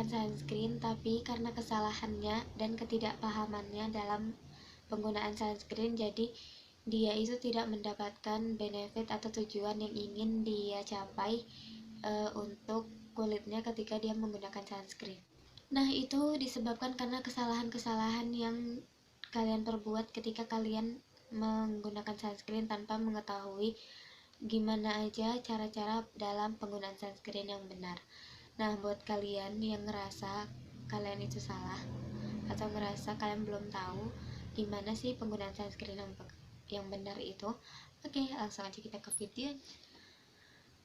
menggunakan sunscreen, tapi karena kesalahannya dan ketidakpahamannya dalam penggunaan sunscreen, jadi dia itu tidak mendapatkan benefit atau tujuan yang ingin dia capai untuk kulitnya ketika dia menggunakan sunscreen. Nah, itu disebabkan karena kesalahan-kesalahan yang kalian perbuat ketika kalian menggunakan sunscreen tanpa mengetahui gimana aja cara-cara dalam penggunaan sunscreen yang benar. Nah, buat kalian yang ngerasa kalian itu salah atau ngerasa kalian belum tahu gimana sih penggunaan sunscreen yang benar itu, oke, langsung aja kita ke video.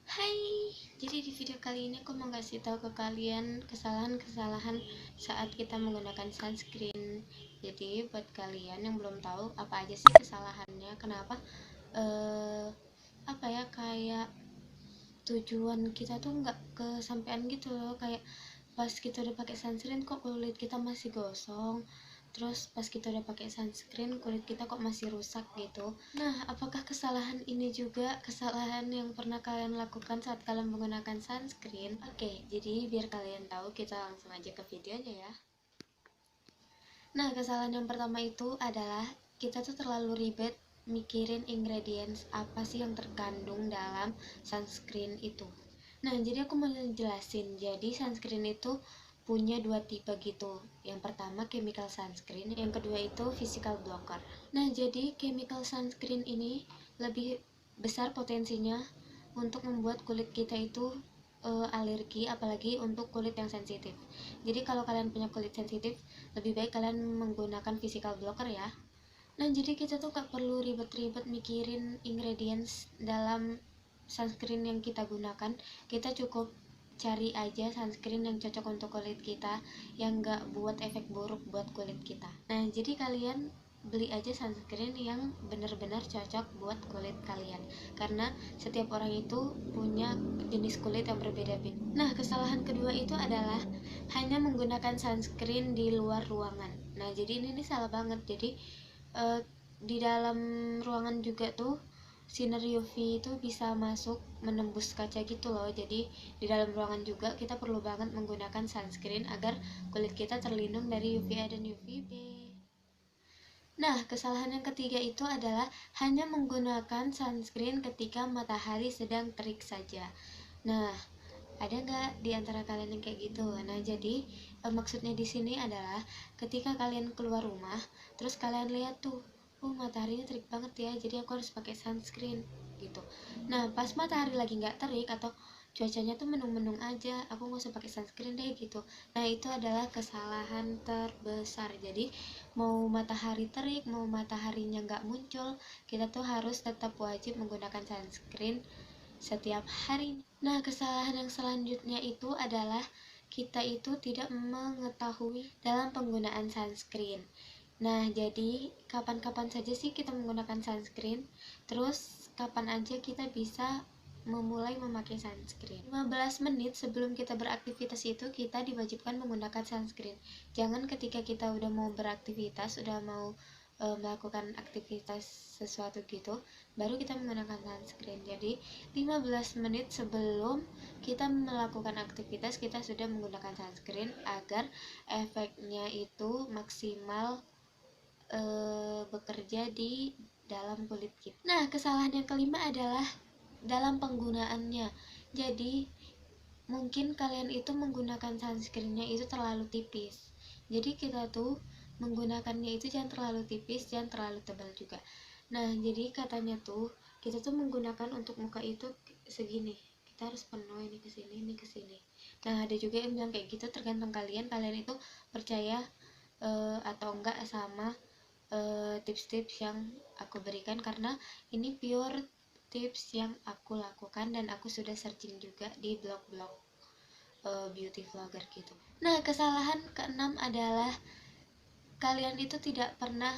Hai, jadi di video kali ini aku mau kasih tahu ke kalian kesalahan-kesalahan saat kita menggunakan sunscreen. Jadi buat kalian yang belum tahu apa aja sih kesalahannya, kenapa kayak tujuan kita tuh nggak kesampaian gitu loh, kayak pas kita udah pakai sunscreen kok kulit kita masih gosong, terus pas kita udah pakai sunscreen kulit kita kok masih rusak gitu. Nah, apakah kesalahan ini juga kesalahan yang pernah kalian lakukan saat kalian menggunakan sunscreen? Oke, jadi biar kalian tahu, kita langsung aja ke videonya ya. Nah, kesalahan yang pertama itu adalah kita tuh terlalu ribet mikirin ingredients apa sih yang terkandung dalam sunscreen itu. Nah, jadi aku mau jelasin. Jadi sunscreen itu punya dua tipe gitu. Yang pertama chemical sunscreen, yang kedua itu physical blocker. Nah, jadi chemical sunscreen ini lebih besar potensinya untuk membuat kulit kita itu alergi, apalagi untuk kulit yang sensitif. Jadi kalau kalian punya kulit sensitif, lebih baik kalian menggunakan physical blocker ya. Nah, jadi kita tuh gak perlu ribet-ribet mikirin ingredients dalam sunscreen yang kita gunakan. Kita cukup cari aja sunscreen yang cocok untuk kulit kita, yang gak buat efek buruk buat kulit kita. Nah, jadi kalian beli aja sunscreen yang benar-benar cocok buat kulit kalian, karena setiap orang itu punya jenis kulit yang berbeda-beda. Nah, kesalahan kedua itu adalah hanya menggunakan sunscreen di luar ruangan. Nah, jadi ini salah banget. Jadi di dalam ruangan juga tuh sinar UV itu bisa masuk menembus kaca gitu loh. Jadi di dalam ruangan juga kita perlu banget menggunakan sunscreen agar kulit kita terlindung dari UVA dan UVB. Nah, kesalahan yang ketiga itu adalah hanya menggunakan sunscreen ketika matahari sedang terik saja. Nah, ada nggak di antara kalian yang kayak gitu? Nah, jadi maksudnya di sini adalah ketika kalian keluar rumah, terus kalian lihat tuh, mataharinya terik banget ya, jadi aku harus pakai sunscreen gitu. Nah, pas matahari lagi nggak terik atau cuacanya tuh mendung-mendung aja, aku nggak usah pakai sunscreen deh gitu. Nah, itu adalah kesalahan terbesar. Jadi mau matahari terik, mau mataharinya nggak muncul, kita tuh harus tetap wajib menggunakan sunscreen setiap hari. Nah, kesalahan yang selanjutnya itu adalah kita itu tidak mengetahui dalam penggunaan sunscreen. Nah, jadi kapan-kapan saja sih kita menggunakan sunscreen? Terus kapan aja kita bisa memulai memakai sunscreen? 15 menit sebelum kita beraktivitas itu kita diwajibkan menggunakan sunscreen. Jangan ketika kita udah mau beraktivitas, udah mau melakukan aktivitas sesuatu gitu, baru kita menggunakan sunscreen. Jadi 15 menit sebelum kita melakukan aktivitas kita sudah menggunakan sunscreen agar efeknya itu maksimal bekerja di dalam kulit kita. Nah, kesalahan yang kelima adalah dalam penggunaannya. Jadi mungkin kalian itu menggunakan sunscreennya itu terlalu tipis. Jadi kita tuh menggunakannya itu jangan terlalu tipis, jangan terlalu tebal juga. Nah, jadi katanya tuh kita tuh menggunakan untuk muka itu segini, kita harus penuh ini ke sini, ini ke sini. Nah, ada juga yang bilang kayak gitu, tergantung kalian itu percaya atau enggak sama tips-tips yang aku berikan, karena ini pure tips yang aku lakukan dan aku sudah searching juga di blog-blog beauty vlogger gitu. Nah, kesalahan keenam adalah kalian itu tidak pernah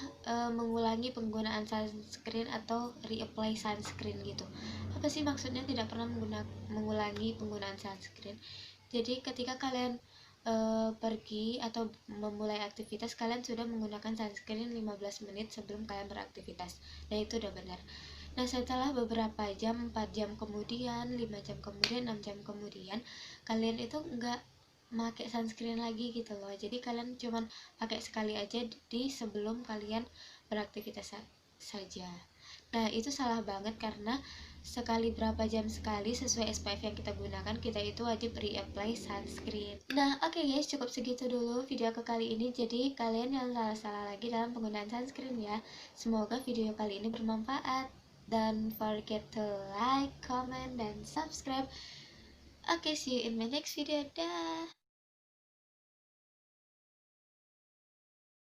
mengulangi penggunaan sunscreen atau reapply sunscreen gitu. Apa sih maksudnya tidak pernah mengulangi penggunaan sunscreen? Jadi ketika kalian pergi atau memulai aktivitas, kalian sudah menggunakan sunscreen 15 menit sebelum kalian beraktivitas. Nah, itu udah benar. Nah, setelah beberapa jam, 4 jam kemudian, 5 jam kemudian, 6 jam kemudian, kalian itu nggak pakai sunscreen lagi gitu loh. Jadi kalian cuman pakai sekali aja di sebelum kalian beraktivitas saja. Nah itu salah banget, karena sekali berapa jam sekali sesuai SPF yang kita gunakan, kita itu wajib reapply sunscreen. Nah oke guys, cukup segitu dulu video aku kali ini. Jadi kalian jangan salah-salah lagi dalam penggunaan sunscreen ya. Semoga video kali ini bermanfaat. Dan forget to like, comment, dan subscribe. Okay, see you in my next video. Dah.